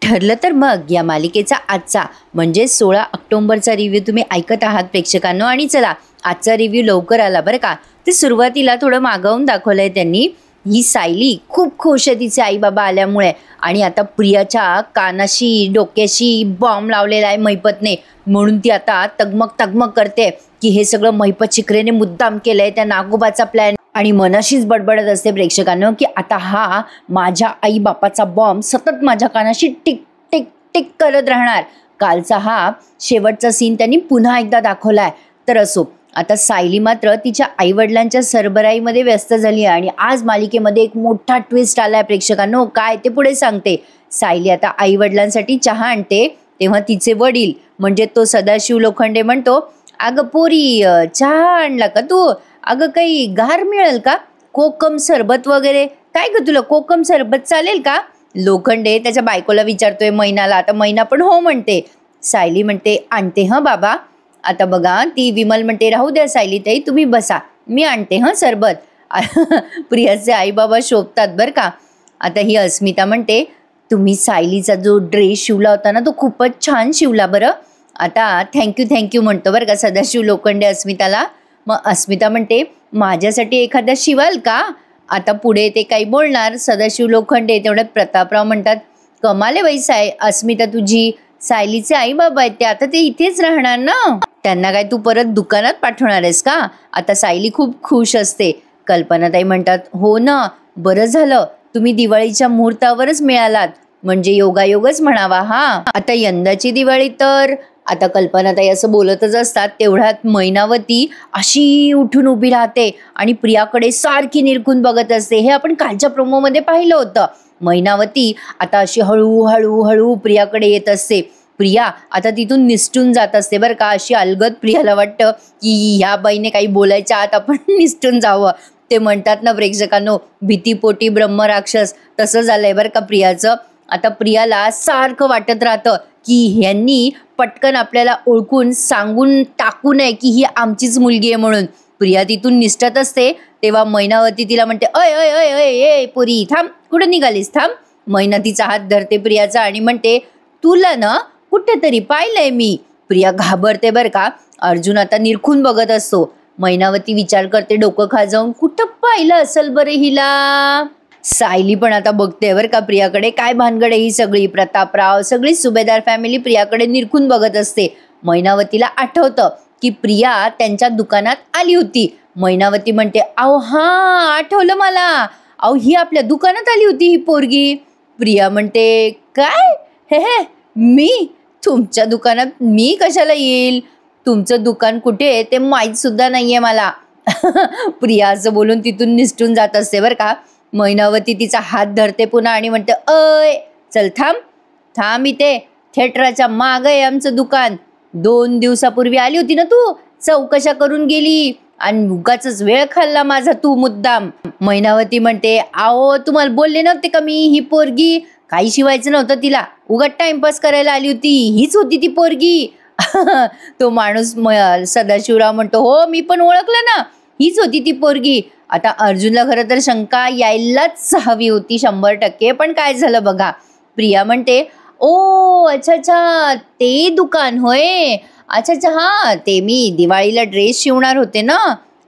ठरलं तर मग या मालिकेचा आजचा म्हणजे 16 ऑक्टोबरचा रिव्ह्यू तुम्ही ऐकत आहात प्रेक्षकांनो. आणि चला आजचा रिव्ह्यू लवकर आला बरं का. ते सुरुवातीला थोडं मागवून दाखवलंय त्यांनी. ही सायली खूप खुश आहे तिचे आई बाबा आल्यामुळे आणि आता प्रियाच्या कानाशी डोक्याशी बॉम्ब लावलेला आहे महिपतने, म्हणून ती आता तगमग करते की हे सगळं महिपत शिकरेने मुद्दाम केलंय, त्या नागोबाचा प्लॅन. आणि मनाशीच बडबडत असते प्रेक्षकांनो की आता हा माझ्या आई बापाचा बॉम्ब सतत माझ्या कानाशी टिक टिक टिक करत राहणार. कालचा हा शेवटचा सीन त्यांनी पुन्हा एकदा दाखवलाय. तर असो, आता सायली मात्र तिच्या आईवडिलांच्या सरबराईमध्ये व्यस्त झाली आहे आणि आज मालिकेमध्ये एक मोठा ट्विस्ट आलाय प्रेक्षकांनो. काय ते पुढे सांगते. सायली आता आईवडिलांसाठी चहा आणते तेव्हा तिचे वडील म्हणजे तो सदाशिव लोखंडे म्हणतो, अगं पोरी चहा आणला का तू? अगं काही गार मिळेल का? कोकम सरबत वगैरे काय ग, तुला कोकम सरबत चालेल का? लोखंडे त्याच्या बायकोला विचारतोय मैनाला. आता मैना पण हो म्हणते. सायली म्हणते आणते हं बाबा. आता बघा ती विमल म्हणते राहू द्या सायली ताई तुम्ही बसा, मी आणते हं सरबत. प्रियाचे आई बाबा शोभतात बरं का. आता ही अस्मिता म्हणते तुम्ही सायलीचा जो ड्रेस शिवला होता ना तो खूपच छान शिवला बरं. आता थँक्यू म्हणतो बरं का सदाशिव लोखंडे अस्मिताला. मग अस्मिता म्हणते माझ्यासाठी एखादा शिवाल का? आता पुढे ते काही बोलणार सदाशिव लोखंडे, तेवढ्यात प्रतापराव म्हणतात कमाले बाई अस्मिता तुझी, सायलीचे आई बाबा आहेत ते, आता ते इथेच राहणार ना, त्यांना काय तू परत दुकानात पाठवणार आहेस का? आता सायली खूप खुश असते. कल्पनाताई म्हणतात हो ना, बरं झालं तुम्ही दिवाळीच्या मुहूर्तावरच मिळालात, म्हणजे योगायोगच म्हणावा हा. आता यंदाची दिवाळी तर आता कल्पनाताई असं बोलतच असतात तेवढ्यात मैनावती अशी उठून उभी राहते आणि प्रियाकडे सारखी निरखून बघत असते. हे आपण कालच्या प्रोमोमध्ये पाहिलं होतं. मैनावती आता अशी हळू प्रियाकडे येत असते. प्रिया आता तिथून निसटून जात असते बरं का. अशी अलगद प्रियाला वाटतं की ह्या बाईने काही बोलायच्या आत आपण निसटून जावं. ते म्हणतात ना प्रेक्षकांनो, भीतीपोटी ब्रह्मराक्षस, तसं झालंय बरं का प्रियाचं. आता प्रियाला सारखं वाटत राहतं की ह्यांनी पटकन आपल्याला ओळखून सांगून टाकू नये की ही आमचीच मुलगी आहे म्हणून. प्रिया तिथून निसटत असते तेव्हा मैनावती तिला म्हणते अय अय अय अय ए पुरी थांब, कुठं निघालीस थांब. मैना तिचा हात धरते प्रियाचा आणि म्हणते तुला ना कुठेतरी पाहिलंय मी. प्रिया घाबरते बरं का. अर्जुन आता निरखून बघत असतो. मैनावती विचार करते डोकं खाजवून कुठं पाहिलं असेल बरं हिला. सायली पण आता बघते बरं का प्रियाकडे, काय भानगड आहे ही सगळी. प्रतापराव सगळी सुभेदार फॅमिली प्रियाकडे निरखून बघत असते. मैनावतीला आठवतं की प्रिया त्यांच्या दुकानात आली होती. मैनावती म्हणते अहो हा आठवलं मला, अहो ही आपल्या दुकानात आली होती ही पोरगी. प्रिया म्हणते काय हे मी तुमच्या दुकानात मी कशाला येईल, तुमचं दुकान कुठे आहे ते माहीत सुद्धा नाहीये मला. प्रिया असं बोलून तिथून निसटून जात असते बरं का. मैनावती तिचा हात धरते पुन्हा आणि म्हणते अय चल थांब इथे, थिएटरच्या मागं आहे आमचं दुकान. 2 दिवसापूर्वी आली होती ना तू, चौकशा करून गेली आणि उगाचच वेळ खाल्ला माझा तू मुद्दाम. मैनावती म्हणते आओ तुम्हाला बोलले नव्हते का मी, ही पोरगी काही शिवायचं नव्हतं तिला, उगाच टाइमपास करायला आली होती, हीच होती ती पोरगी. तो माणूस सदाशिवराव म्हणतो हो मी पण ओळखलं ना, हीच होती ती पोरगी. आता अर्जुनला खरं तर शंका यायलाच हवी होती 100%, पण काय झालं बघा. प्रिया म्हणते ओ अच्छा ते दुकान होय, अच्छा हा ते मी दिवाळीला ड्रेस शिवणार होते ना,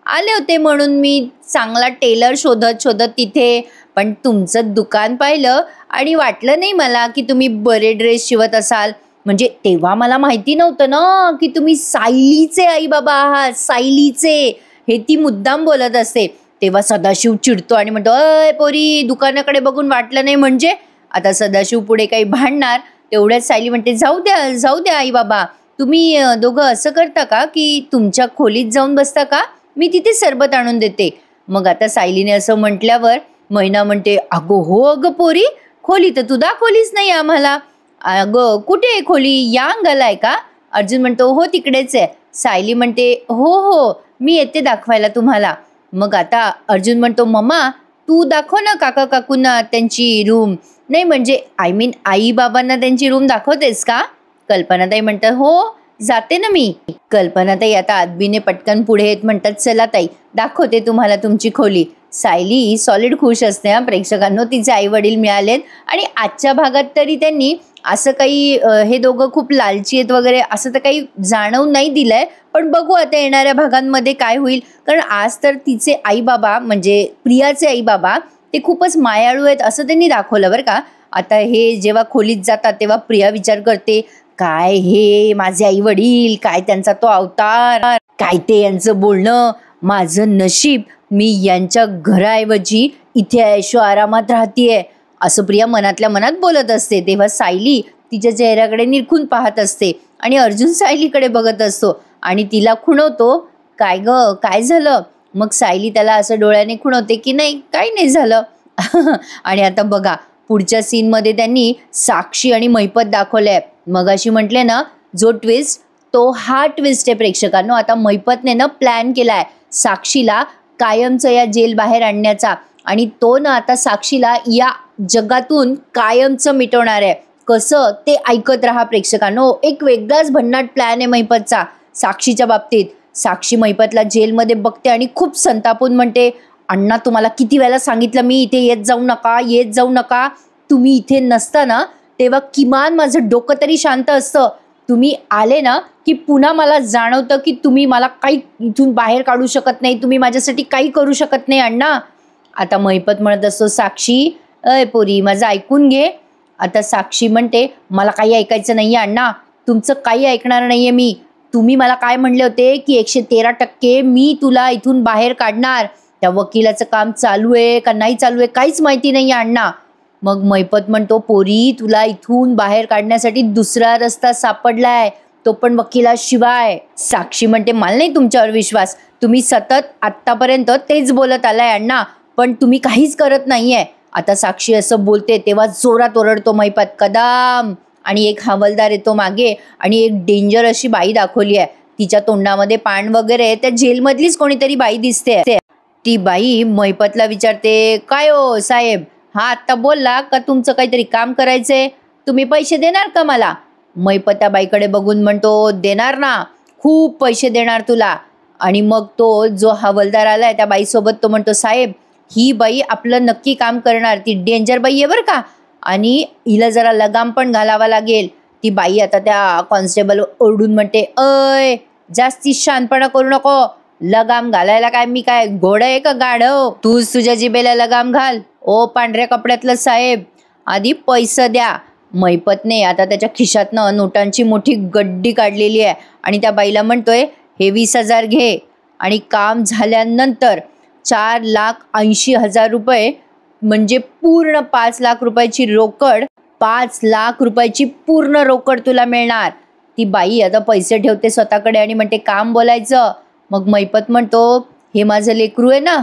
आले होते म्हणून मी चांगला टेलर शोधत तिथे, पण तुमचं दुकान पाहिलं आणि वाटलं नाही मला की तुम्ही बरे ड्रेस शिवत असाल. म्हणजे तेव्हा मला माहिती नव्हतं ना की तुम्ही सायलीचे आई बाबा आहात, सायलीचे. हे ती मुद्दाम बोलत असते. तेव्हा सदाशिव चिडतो आणि म्हणतो अय पोरी दुकानाकडे बघून वाटलं नाही म्हणजे. आता सदाशिव पुढे काही भांडणार तेवढ्याच सायली म्हणते जाऊ द्या आई बाबा, तुम्ही दोघं असं करता का की तुमच्या खोलीत जाऊन बसता का, मी तिथे सरबत आणून देते. मग आता सायलीने असं म्हटल्यावर मैना म्हणते अगो हो अगं पोरी, खोली तर तू दाखवलीच नाही आम्हाला. अगं कुठे आहे खोली, या अंगाला का? अर्जुन म्हणतो हो तिकडेच आहे. सायली म्हणते हो मी येते दाखवायला तुम्हाला. मग आता अर्जुन म्हणतो मम्मा तू दाखव ना काका काकूंना त्यांची रूम, नाही म्हणजे आई बाबांना त्यांची रूम दाखवतेस का? कल्पनाताई म्हणतात हो जाते ना मी. कल्पनाताई आता आदबीने पटकन पुढे येत म्हणतात चला ताई दाखवते तुम्हाला तुमची खोली. सायली सॉलिड खुश असते हा प्रेक्षकांनो, तिचे आई वडील मिळालेत. आणि आजच्या भागात तरी त्यांनी असं काही हे दोघं खूप लालची आहेत वगैरे असं तर काही जाणवून नाही दिलंय. पण बघू आता येणाऱ्या भागांमध्ये काय होईल. कारण आज तर तिचे आई बाबा म्हणजे प्रियाचे आई बाबा ते खूपच मायाळू आहेत असं त्यांनी दाखवलं बरं का. आता हे जेव्हा खोलीत जातात तेव्हा प्रिया विचार करते, काय हे माझे आई वडील, काय त्यांचा तो अवतार, काय ते यांचं बोलणं, माझं नशीब मी यांच्या घराऐवजी इथे ऐशो आरामात राहतीये असं प्रिया मनातल्या मनात बोलत असते. तेव्हा सायली तिच्या चेहऱ्याकडे निरखून पाहत असते आणि अर्जुन सायलीकडे बघत असतो आणि तिला खुणवतो, काय ग काय झालं. मग सायली त्याला असं डोळ्याने खुणवते की नाही काही नाही झालं. आणि आता बघा पुढच्या सीनमध्ये त्यांनी साक्षी आणि महिपत दाखवलंय. मगाशी म्हटले ना जो ट्विस्ट तो हा ट्विस्ट आहे प्रेक्षकांनो. आता महिपतने ना प्लॅन केलाय साक्षीला कायमचं या जेल बाहेर आणण्याचा आणि तो ना आता साक्षीला या जगातून कायमचं मिटवणार आहे. कसं ते ऐकत राहा प्रेक्षकांनो. एक वेगळाच भन्नाट प्लॅन आहे महिपतचा साक्षीच्या बाबतीत. साक्षी महिपतला जेलमध्ये बघते आणि खूप संतापून म्हणते, अण्णा तुम्हाला किती वेळा सांगितलं मी इथे येत जाऊ नका, येत जाऊ नका. तुम्ही इथे नसता ना तेव्हा किमान माझं डोकं तरी शांत असतं. तुम्ही आले ना की पुन्हा मला जाणवतं की तुम्ही मला काही इथून बाहेर काढू शकत नाही, तुम्ही माझ्यासाठी काही करू शकत नाही अण्णा. आता महिपत म्हणत असतो, साक्षी अय पोरी माझं ऐकून घे. आता साक्षी म्हणते, मला काही ऐकायचं नाही आहे अण्णा, तुमचं काही ऐकणार नाही आहे मी. तुम्ही मला काय म्हणले होते की 113% मी तुला इथून बाहेर काढणार. त्या वकिलाचं काम चालू आहे का नाही चालू आहे काहीच माहिती नाही आहे अण्णा. मग महिपत म्हणतो, पोरी तुला इथून बाहेर काढण्यासाठी दुसरा रस्ता सापडलाय, तो पण वकिलाशिवाय. साक्षी म्हणते, मला नाही तुमच्यावर विश्वास, तुम्ही सतत आत्तापर्यंत तेच बोलत आलाय अण्णा, पण तुम्ही काहीच करत नाहीये. आता साक्षी असं बोलते तेव्हा जोरात ओरडतो महिपत, कदम. आणि एक हवालदार येतो मागे आणि एक डेंजर अशी बाई दाखवली आहे. तिच्या तोंडामध्ये पान वगैरे, त्या जेलमधलीच कोणीतरी बाई दिसते. ती बाई महिपतला विचारते, काय हो साहेब, हा आत्ता बोलला का तुमचं काहीतरी काम करायचंय, तुम्ही पैसे देणार का मला. महिपत त्या बाईकडे बघून म्हणतो, देणार ना, खूप पैसे देणार तुला. आणि मग तो जो हवालदार आलाय त्या बाईसोबत तो म्हणतो, साहेब ही बाई आपलं नक्की काम करणार, ती डेंजर बाई आहे बरं का, आणि हिला जरा लगाम पण घालावा लागेल. ती बाई आता त्या कॉन्स्टेबल ओरडून म्हणते, अय जास्ती शानपणा करू नको, लगाम घालायला काय मी काय घोडं आहे का गाढव, तूच तुझ्या जिभेला लगाम घाल. ओ पांढऱ्या कपड्यातलं साहेब आधी पैसे द्या. महिपतने आता त्याच्या खिशातनं नोटांची मोठी गड्डी काढलेली आहे आणि त्या बाईला म्हणतोय, हे 20,000 घे आणि काम झाल्यानंतर 4,80,000 रुपये म्हणजे पूर्ण 5 लाख रुपयाची रोकड, 5 लाख रुपयाची पूर्ण रोकड तुला मिळणार. ती बाई आता पैसे ठेवते स्वतःकडे आणि म्हणते, काम बोलायचं. मग महिपत म्हणतो, हे माझं लेकरू आहे ना,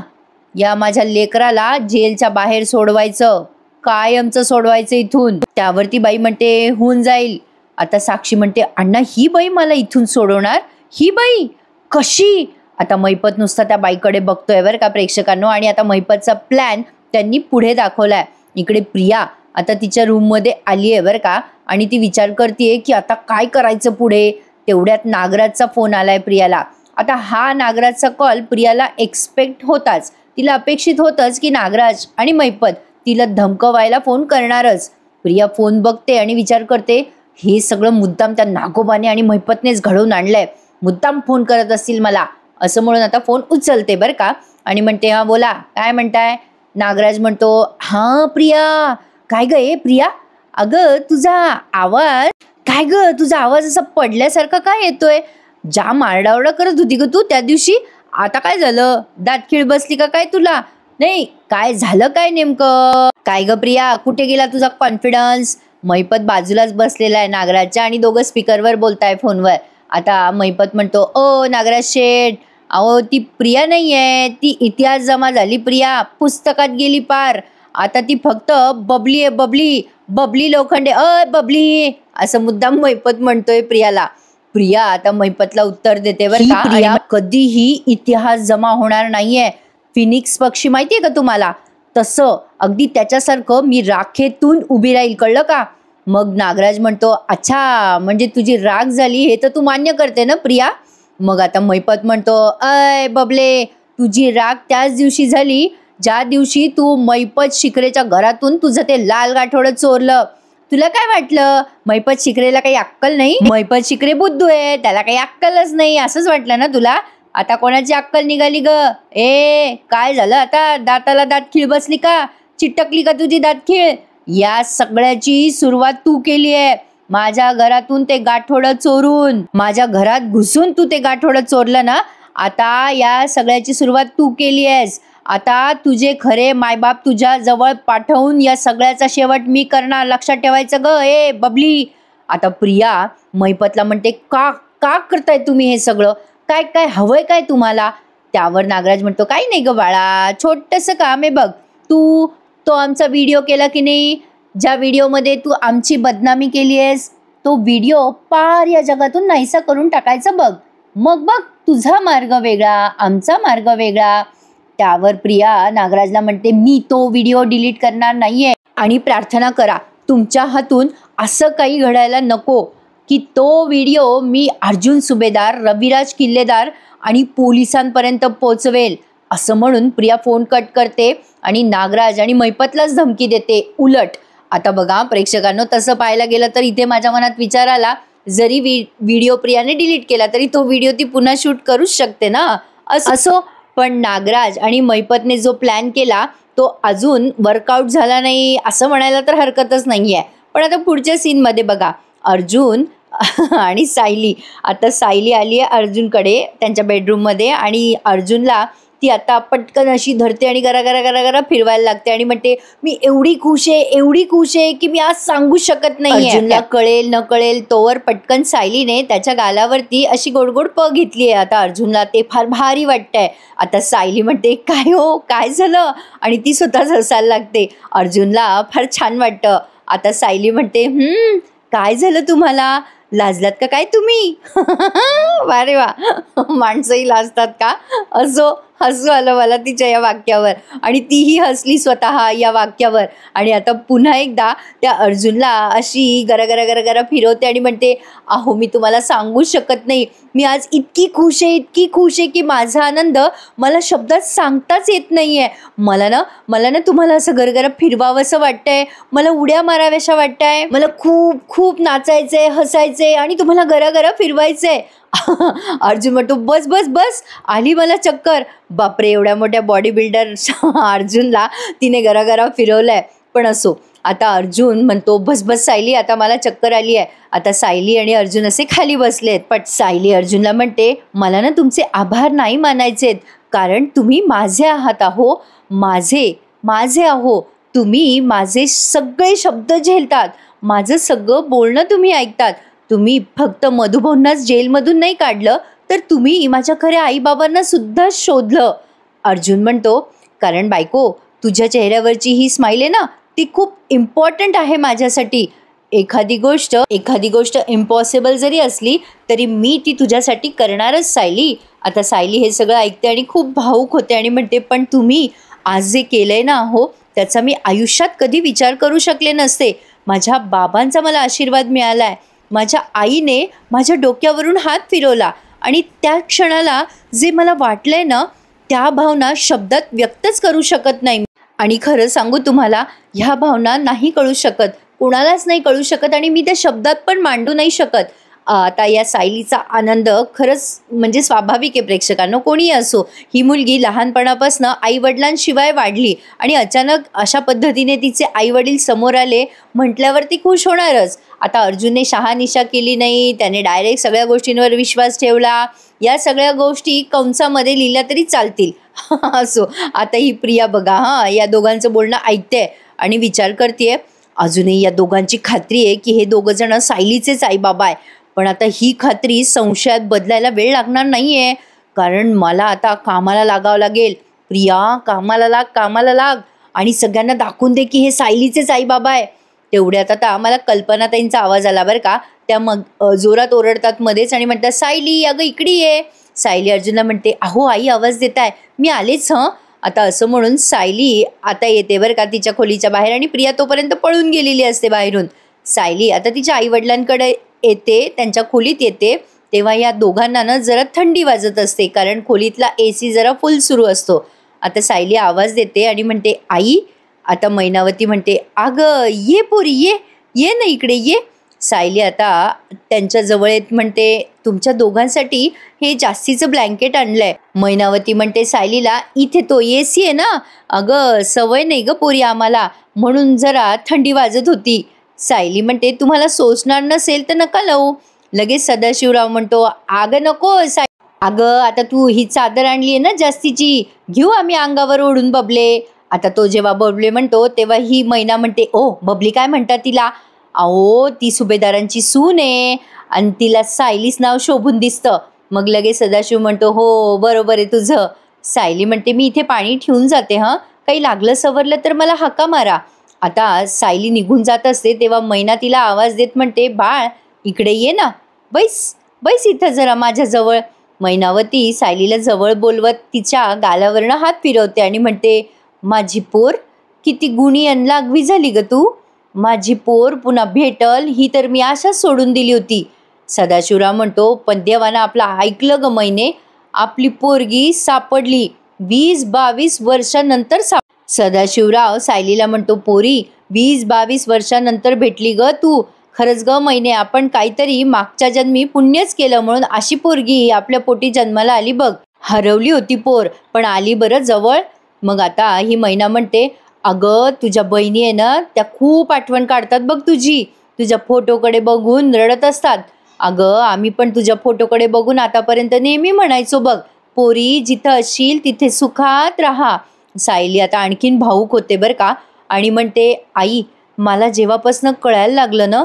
या माझ्या लेकराला जेलच्या बाहेर सोडवायचं, कायमचं सोडवायचं इथून. त्यावरती बाई म्हणते, होऊन जाईल. आता साक्षी म्हणते, अण्णा ही बाई मला इथून सोडवणार, ही बाई कशी. आता महिपत नुसता त्या बाईकडे बघतोय बरं का प्रेक्षकांनो. आणि आता महिपतचा प्लॅन त्यांनी पुढे दाखवलाय. इकडे प्रिया आता तिच्या रूममध्ये आली आहे बरं का, आणि ती विचार करते की आता काय करायचं पुढे. तेवढ्यात नागराजचा फोन आलाय प्रियाला. आता हा नागराजचा कॉल प्रियाला एक्सपेक्ट होताच, तिला अपेक्षित होतंच की नागराज आणि महिपत तिला धमकवायला फोन करणारच. प्रिया फोन बघते आणि विचार करते, हे सगळं मुद्दाम त्या नागोबाने आणि महिपतनेच घडवून आणलंय, मुद्दाम फोन करत असतील मला असं म्हणून आता फोन उचलते बरं का आणि म्हणते, हा बोला काय म्हणताय. नागराज म्हणतो, हां प्रिया, काय ग ए प्रिया, अगं तुझा आवाज, काय ग तुझा आवाज असा पडल्यासारखा काय येतोय, जाम आरडाओरडा करत होती ग तू त्या दिवशी, आता काय झालं, दातखीळ बसली का काय तुला. नाही काय झालं काय नेमकं, काय ग प्रिया कुठे गेला तुझा कॉन्फिडन्स. महिपत बाजूलाच बसलेला आहे नागराजच्या आणि दोघं स्पीकरवर बोलताय फोनवर. आता महिपत म्हणतो, ओ नागराज शेठ, अहो ती प्रिया नाही आहे, ती इतिहास जमा झाली प्रिया, पुस्तकात गेली पार, आता ती फक्त बबली आहे, बबली, बबली लोखंडे, अय बबली, असं मुद्दाम महिपत म्हणतोय प्रियाला. प्रिया आता महिपतला उत्तर देते बरं का, प्रिया कधीही इतिहास जमा होणार नाहीये. फिनिक्स पक्षी माहितीये का तुम्हाला, तसं अगदी त्याच्यासारखं मी राखेतून उभी राहील, कळलं का. मग नागराज म्हणतो, अच्छा म्हणजे तुझी राख झाली हे तर तू मान्य करते ना प्रिया. मग आता महिपत म्हणतो, अय बबले, तुझी राख त्याच दिवशी झाली ज्या दिवशी तू मैपत शिखरेच्या घरातून तुझं ते लाल गाठोडं चोरलं, तुला काय वाटलं मैपत शिखरेला काही अक्कल नाही? मैपत शिखरे बुद्धू आहे, त्याला काही अक्कलच नाही असंच वाटलं ना तुला? आता कोणाची अक्कल निघाली ग? काय झालं आता? दाताला दात खीळ बसली का? चिटकली का तुझी दात खीळ? या सगळ्याची सुरुवात तू केली आहे. माझ्या घरातून ते गाठोडं चोरून, माझ्या घरात घुसून तू ते गाठोडं चोरलं ना. आता या सगळ्याची सुरुवात तू केली आहेस. आता तुझे खरे मायबाप तुझ्या जवळ पाठवून या सगळ्याचा शेवट मी करणार, लक्षात ठेवायचं ग बबली. आता प्रिया मैपतला म्हणते, का का करताय तुम्ही हे सगळं? काय काय हवंय काय तुम्हाला? त्यावर नागराज म्हणतो, काही नाही ग बाळा, छोटंसं काम आहे बघ. तू तो आमचा व्हिडिओ केला की नाही, ज्या व्हिडिओमध्ये तू आमची बदनामी केली आहेस, तो व्हिडिओ पार या जगातून नाहीसा करून टाकायचा बघ. मग बघ तुझा मार्ग वेगळा, आमचा मार्ग वेगळा. त्यावर प्रिया नागराजला म्हणते, मी तो व्हिडिओ डिलीट करणार नाहीये आणि प्रार्थना करा तुमच्या हातून असं काही घडायला नको की तो व्हिडिओ मी अर्जुन सुभेदार, रविराज किल्लेदार आणि पोलिसांपर्यंत पोचवेल. असं म्हणून प्रिया फोन कट करते आणि नागराज आणि मैपतलाच धमकी देते उलट. आता बघा प्रेक्षकांनो, तसं पाहायला गेलं तर इथे माझ्या मनात विचार आला, जरी व्हिडिओ प्रियाने डिलीट केला तरी तो व्हिडिओ ती पुन्हा शूट करूच शकते ना. असो, पण नागराज आणि मैपतने जो प्लॅन केला तो अजून वर्कआउट झाला नाही असं म्हणायला तर हरकतच नाहीये. पण आता पुढच्या सीनमध्ये बघा, अर्जुन आणि सायली. आता सायली आली आहे अर्जुनकडे त्यांच्या बेडरूममध्ये आणि अर्जुनला ती आता पटकन अशी धरते आणि गरा गरा गरा गरा फिरवायला लागते आणि म्हणते, मी एवढी खुश आहे की मी आज सांगू शकत नाही. अर्जुनला कळेल न कळेल तोवर पटकन सायलीने त्याच्या गालावरती अशी गोडगोड प घेतली आहे. आता अर्जुनला ते फार भारी वाटतंय. आता सायली म्हणते, काय हो, काय झालं? आणि ती स्वतःच हसायला लागते. अर्जुनला फार छान वाटतं. आता सायली म्हणते, काय झालं तुम्हाला? लाजलात का काय तुम्ही? वारे वा, माणसंही लाजतात का? असो, हसू आलं मला तिच्या या वाक्यावर आणि तीही हसली स्वतः या वाक्यावर. आणि आता पुन्हा एकदा त्या अर्जुनला अशी गरा गरा गरा गरा फिरवते आणि म्हणते, अहो मी तुम्हाला सांगू शकत नाही, मी आज इतकी खुश आहे की माझा आनंद मला शब्दात सांगताच येत नाही आहे. मला ना तुम्हाला असं गरगरा फिरवावंसं वाटतंय, मला उड्या माराव्याशा वाटतंय, मला खूप खूप नाचायचंय, हसायचंय आणि तुम्हाला गरा फिरवायचंय. अर्जुन म्हणतो, बस बस बस, आली मला चक्कर. बापरे, एवढ्या मोठ्या बॉडी बिल्डर अर्जुनला तिने गरा फिरवलंय. पण असो, आता अर्जुन म्हणतो, बस बस सायली, आता मला चक्कर आली आहे. आता सायली आणि अर्जुन असे खाली बसलेत. पण सायली अर्जुनला म्हणते, मला ना तुमचे आभार नाही मानायचेत, कारण तुम्ही माझे आहात आहो, माझे आहो. तुम्ही माझे सगळे शब्द झेलतात, माझं सगळं बोलणं तुम्ही ऐकतात. तुम्ही फक्त मधुभाऊंनाच जेलमधून नाही काढलं, तर तुम्ही माझ्या खऱ्या आईबाबांना सुद्धा शोधलं. अर्जुन म्हणतो, कारण बायको, तुझ्या चेहऱ्यावरची ही स्माईल आहे ना, ती खूप इम्पॉर्टंट आहे माझ्यासाठी. एखादी गोष्ट इम्पॉसिबल जरी असली तरी मी ती तुझ्यासाठी करणारच सायली. आता सायली हे सगळं ऐकते आणि खूप भावूक होते आणि म्हणते, पण तुम्ही आज जे केलंय ना हो, त्याचा मी आयुष्यात कधी विचार करू शकले नसते. माझ्या बाबांचा मला आशीर्वाद मिळाला आहे. माझ्या आईने माझ्या डोक्यावरून हात फिरवला आणि त्या क्षणाला जे मला वाटलंय ना, त्या भावना शब्दात व्यक्तच करू शकत नाही. आणि खरं सांगू तुम्हाला, ह्या भावना नाही कळू शकत, कुणालाच नाही कळू शकत आणि मी त्या शब्दात पण मांडू नाही शकत. आता या सायलीचा आनंद खरंच म्हणजे स्वाभाविक आहे प्रेक्षकांनो, कोणीही असो. ही मुलगी लहानपणापासून आईवडिलांशिवाय वाढली आणि अचानक अशा पद्धतीने तिचे आईवडील समोर आले म्हटल्यावर ती खुश होणारच. आता अर्जुनने शहानिशा केली नाही, त्याने डायरेक्ट सगळ्या गोष्टींवर विश्वास ठेवला. या सगळ्या गोष्टी कंसामध्ये लिहिल्या तरी चालतील. असो, आता ही प्रिया बघा या दोघांचं बोलणं ऐकते आणि विचार करते, अजूनही या दोघांची खात्री आहे की हे दोघं जण सायलीचेच आईबाबा आहे. पण आता ही खात्री संशयात बदलायला वेळ लागणार नाही आहे, कारण मला आता कामाला लागावं लागेल. प्रिया, कामाला लाग आणि सगळ्यांना दाखवून दे की हे सायलीचेच आईबाबा आहे. तेवढ्यात आता आम्हाला कल्पनाताईंचा आवाज आला बरं का. त्या मग जोरात ओरडतात मध्येच आणि म्हणतात, सायली अगं इकडे ये. सायली अर्जुनला म्हणते, अहो आई आवाज देताय, मी आलेच. आता असं म्हणून सायली आता येते बरं का तिच्या खोलीच्या बाहेर आणि प्रिया तोपर्यंत पळून गेलेली असते बाहेरून. सायली आता तिच्या आईवडिलांकडे येते, त्यांच्या खोलीत येते. तेव्हा या दोघांना ना जरा थंडी वाजत असते, कारण खोलीतला AC जरा फुल सुरू असतो. आता सायली आवाज देते आणि म्हणते आई. आता मैनावती म्हणते अगं ये पोरी ये, ये ना इकडे ये. सायली आता त्यांच्या जवळ येत म्हणते तुमच्या दोघांसाठी हे जास्तीचं ब्लँकेट आणलंय. मैनावती म्हणते सायलीला इथे तो एसी आहे ना, अगं सवय नाही ग पोरी आम्हाला, म्हणून जरा थंडी वाजत होती. सायली म्हणते तुम्हाला सोसणार नसेल तर नका लावू. लगेच सदाशिवराव म्हणतो अगं नको अगं आता तू ही चादर आणली आहे ना जास्तीची, घेऊ आम्ही अंगावर ओढून बबले. आता तो जेव्हा बबले म्हणतो तेव्हा ही मैना म्हणते ओ बबली काय म्हणतात तिला, अहो ती सुभेदारांची सून आहे आणि तिला सायलीच नाव शोभून दिसतं. मग लगेच सदाशिव म्हणतो हो बरोबर आहे तुझं. सायली म्हणते मी इथे पाणी ठेवून जाते हां, काही लागलं सवरलं तर मला हाका मारा. आता सायली निघून जात असते तेव्हा मैना तिला आवाज देत म्हणते बाळ इकडे ये ना, बैस बैस इथं जरा माझ्याजवळ. मैनावती सायलीला जवळ बोलवत तिच्या गालावरनं हात फिरवते आणि म्हणते माझी पोर किती गुणी आणि लागवी झाली ग तू. माझी पोर पुन्हा भेटल ही तर मी आशाच सोडून दिली होती. सदाशिवराव म्हणतो पण देवानं आपलं ऐकलं ग मैने, आपली पोरगी सापडली 20-22 वर्षानंतर. सदाशिवराव सायलीला म्हणतो पोरी 20-22 वर्षानंतर भेटली ग तू. खरंच ग मैने आपण काहीतरी मागच्या जन्मी पुण्यच केलं म्हणून अशी पोरगी आपल्या पोटी जन्माला आली बघ. हरवली होती पोर पण आली बरं जवळ. मग आता ही मैना म्हणते अगं तुझ्या बहिणी आहे ना त्या खूप आठवण काढतात बघ तुझी, तुझ्या फोटोकडे बघून रडत असतात. अगं आम्ही पण तुझ्या फोटोकडे बघून आतापर्यंत नेहमी म्हणायचो बघ पोरी जिथं असशील तिथे सुखात राहा. सायली आता आणखीन भाऊक होते बरं का आणि म्हणते आई मला जेव्हापासून कळायला लागलं ना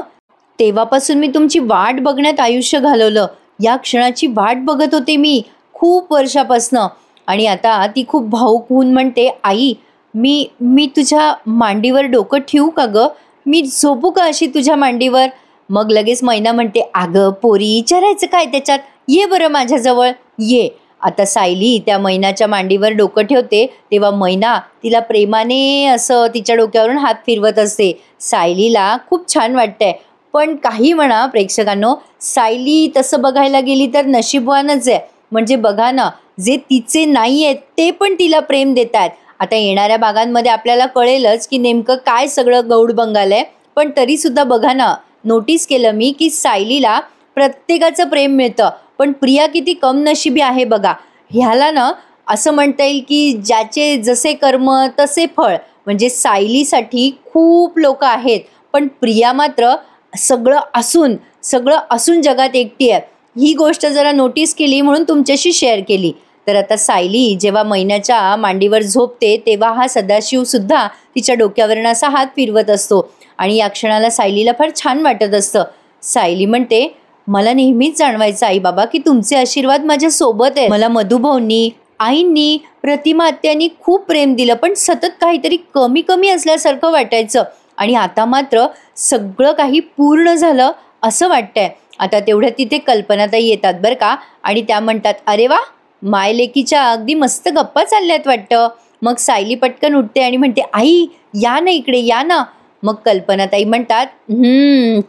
तेव्हापासून मी तुमची वाट बघण्यात आयुष्य घालवलं. या क्षणाची वाट बघत होते मी खूप वर्षापासनं. आणि आता ती खूप भाऊक होऊन म्हणते आई मी तुझ्या मांडीवर डोकं ठेवू का ग, मी झोपू का अशी तुझ्या मांडीवर. मग लगेच मैना म्हणते अगं पोरी विचारायचं काय त्याच्यात, ये बरं माझ्याजवळ ये. आता सायली त्या मैनाच्या मांडीवर डोकं ठेवते तेव्हा मैना तिला प्रेमाने असं तिच्या डोक्यावरून हात फिरवत असते. सायलीला खूप छान वाटतंय. पण काही म्हणा प्रेक्षकांनो, सायली तसं बघायला गेली तर नशीबवानच आहे. म्हणजे बघा ना जे तिचे नाही आहेत ते पण तिला प्रेम देत आहेत. आता येणाऱ्या भागांमध्ये आपल्याला कळेलच की नेमकं काय सगळं गौड बंगाल आहे. पण तरीसुद्धा बघा ना, नोटीस केलं मी की सायलीला प्रत्येकाचं प्रेम मिळतं पण प्रिया किती कम नशिबी आहे बघा. ह्याला ना असं म्हणता येईल की ज्याचे जसे कर्म तसे फळ. म्हणजे सायलीसाठी खूप लोक आहेत पण प्रिया मात्र सगळं असून जगात एकटी आहे. ही गोष्ट जरा नोटीस केली म्हणून तुमच्याशी शेअर केली. तर आता सायली जेव्हा मैनाच्या मांडीवर झोपते तेव्हा हा सदाशिव सुद्धा तिच्या डोक्यावरून असा हात फिरवत असतो आणि या क्षणाला सायलीला फार छान वाटत असतं. सायली म्हणते मला नेहमीच जाणवायचं आई बाबा की तुमचे आशीर्वाद माझ्या सोबत आहे. मला मधुभाऊंनी आईंनी प्रतिमा आत्यांनी खूप प्रेम दिलं पण सतत काहीतरी कमी कमी असल्यासारखं वाटायचं आणि आता मात्र सगळं काही पूर्ण झालं असं वाटतंय. आता तेवढ्या तिथे कल्पनाताई येतात बरं का आणि त्या म्हणतात अरे वा मायलेकीच्या अगदी मस्त गप्पा चालल्यात वाटतं. मग सायली पटकन उठते आणि म्हणते आई या ना इकडे या ना. मग कल्पनाताई म्हणतात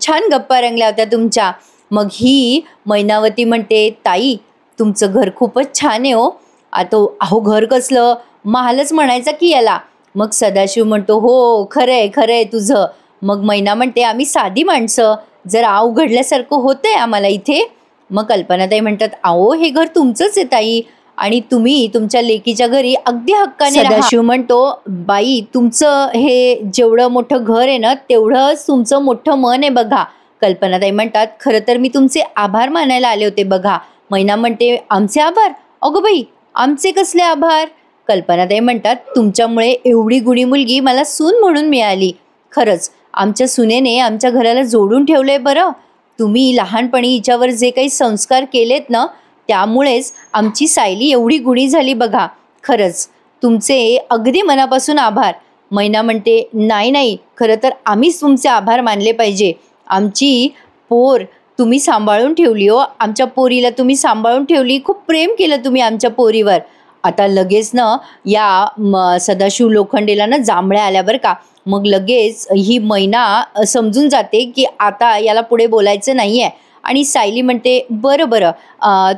छान गप्पा रंगल्या होत्या तुमच्या. मग ही मैनावती म्हणते ताई तुमचं घर खूपच छान आहे हो. आता अहो घर कसलं, महालच म्हणायचा की याला. मग सदाशिव म्हणतो हो खरंय खरंय तुझं. मग मैना म्हणते आम्ही साधी माणसं, जर अवघडल्यासारखं होतंय आम्हाला इथे. मग कल्पनाताई म्हणतात अहो हे घर तुमचंच आहे ताई आणि तुम्ही तुमच्या लेकीच्या घरी अगदी हक्काने राहा. सदाशिव म्हणतो बाई तुमचं हे जेवढं मोठं घर आहे ना तेवढंच तुमचं मोठं मन आहे बघा. कल्पनाताई म्हणतात खरं तर मी तुमचे आभार मानायला आले होते बघा. मैना म्हणते आमचे आभार, अगं बाई आमचे कसले आभार. कल्पनाताई म्हणतात तुमच्यामुळे एवढी गुणी मुलगी मला सून म्हणून मिळाली. खरंच आमच्या सुनेने आमच्या घराला जोडून ठेवलंय बरं. तुम्ही लहानपणी हिच्यावर जे काही संस्कार केलेत ना त्यामुळेच आमची सायली एवढी गुणी झाली बघा. खरंच तुमचे अगदी मनापासून आभार. मैना म्हणते नाही खरं तर आम्हीच तुमचे आभार मानले पाहिजे. आमची पोर तुम्ही सांभाळून ठेवली हो, आमच्या पोरीला तुम्ही सांभाळून ठेवली, खूप प्रेम केलं तुम्ही आमच्या पोरीवर. आता लगेच ना या सदाशिव लोखंडेला ना जांभळ्या आल्या बरं का. मग लगेच ही मैना समजून जाते की आता याला पुढे बोलायचं नाही आहे आणि सायली म्हणते बरं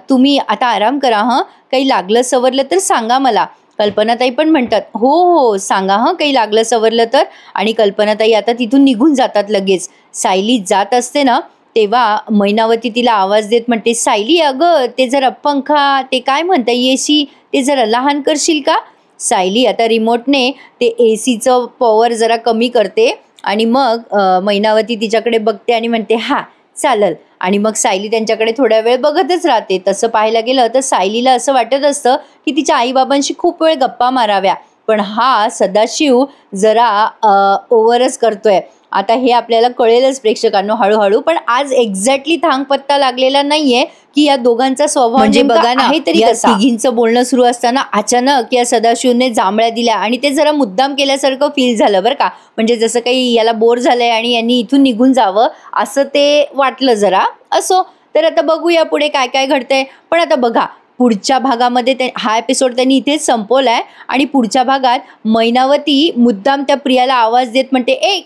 तुम्ही आता आराम करा हां, काही लागलं सवरलं तर सांगा मला. कल्पनाताई पण म्हणतात हो हो सांगा हं काही लागलं सवरलं तर. आणि कल्पनाताई आता तिथून निघून जातात लगेच. सायली जात असते ना तेव्हा मैनावती तिला आवाज देत म्हणते, सायली अगं ते जरा पंखा ते काय म्हणता एसी ते जरा लहान करशील का. सायली आता रिमोटने ते एसीचं पॉवर जरा कमी करते आणि मग मैनावती तिच्याकडे बघते आणि म्हणते हा चालल. आणि मग सायली त्यांच्याकडे थोड्या वेळ बघतच राहते. तसं पाहायला गेलं तर सायलीला असं वाटत असतं की तिच्या आईबाबांशी खूप वेळ गप्पा माराव्या, पण हा सदाशिव जरा ओव्हरच करतोय. आता हे आपल्याला कळेलच प्रेक्षकांनो हळूहळू, पण आज एक्झॅक्टली थांग पत्ता लागलेला नाहीये की या दोघांचा स्वभाव म्हणजे नेमका बघा ना, आहे तरी या कसा. तिघींचं बोलणं सुरू असताना अचानक या सदाशिवने जांभळ्या दिल्या आणि ते जरा मुद्दाम केल्यासारखं फील झालं बरं का. म्हणजे जसं काही याला बोर झालंय आणि यांनी इथून निघून जावं असं ते वाटलं जरा. असो, तर आता बघूया पुढे काय काय घडतंय. पण आता बघा पुढच्या भागामध्ये हा एपिसोड त्यांनी इथेच संपवलाय आणि पुढच्या भागात मैनावती मुद्दाम त्या प्रियाला आवाज देत म्हणते ए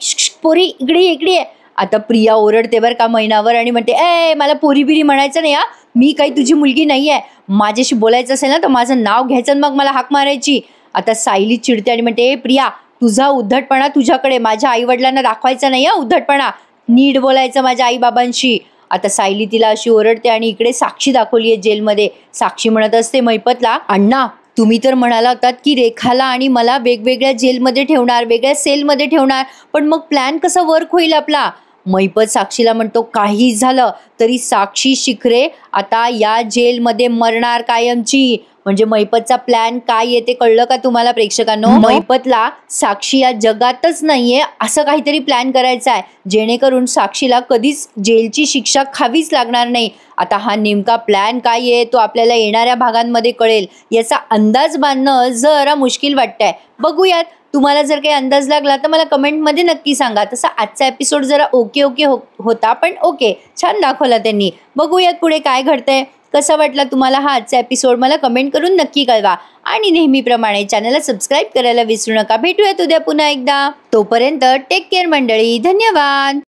पोरी इकडे इकडे ये. आता प्रिया ओरडते बरं का मैनावर आणि म्हणते ए मला पोरी बिरी म्हणायचं नाही हा, मी काही तुझी मुलगी नाही आहे, माझ्याशी बोलायचं असेल ना तर माझं नाव घ्यायचं मग मला हाक मारायची. आता सायली चिडते आणि म्हणते ए प्रिया तुझा उद्धटपणा तुझ्याकडे, माझ्या आईवडिलांना दाखवायचा नाही हा उद्धटपणा, नीट बोलायचं माझ्या आईबाबांशी. आता सायली तिला अशी ओरडते आणि इकडे साक्षी दाखवली आहे जेलमध्ये. साक्षी म्हणत असते महिपतला, अण्णा तुम्ही तर म्हणाला होतात की रेखाला आणि मला वेगवेगळ्या जेलमध्ये ठेवणार, वेगळ्या सेलमध्ये ठेवणार, पण मग प्लॅन कसा वर्क होईल आपला. महिपत साक्षीला म्हणतो काही झालं तरी साक्षी शिखरे आता या जेलमध्ये मरणार कायमची. म्हणजे महिपतचा प्लॅन काय आहे ते कळलं का तुम्हाला प्रेक्षकांनो. महिपतला साक्षी या जगातच नाहीये असं काहीतरी प्लॅन करायचा आहे जेणेकरून साक्षीला कधीच जेलची शिक्षा खावीच लागणार नाही. आता हा नेमका प्लॅन काय आहे तो आपल्याला येणाऱ्या भागांमध्ये कळेल. याचा अंदाज बांधणं जरा मुश्किल वाटतंय. बघूयात, तुम्हाला जर काही अंदाज लागला तर मला कमेंटमध्ये नक्की सांगा. तसा आजचा एपिसोड जरा ओके होता, पण ओके छान दाखवला त्यांनी. बघूयात पुढे काय घडतंय. कसा वाटला तुम्हाला हा आजचा एपिसोड मला कमेंट करून नक्की कळवा. आणि नेहमीप्रमाणे चॅनलला सबस्क्राईब करायला विसरू नका. भेटूयात उद्या पुन्हा एकदा. तोपर्यंत टेक केअर मंडळी. धन्यवाद.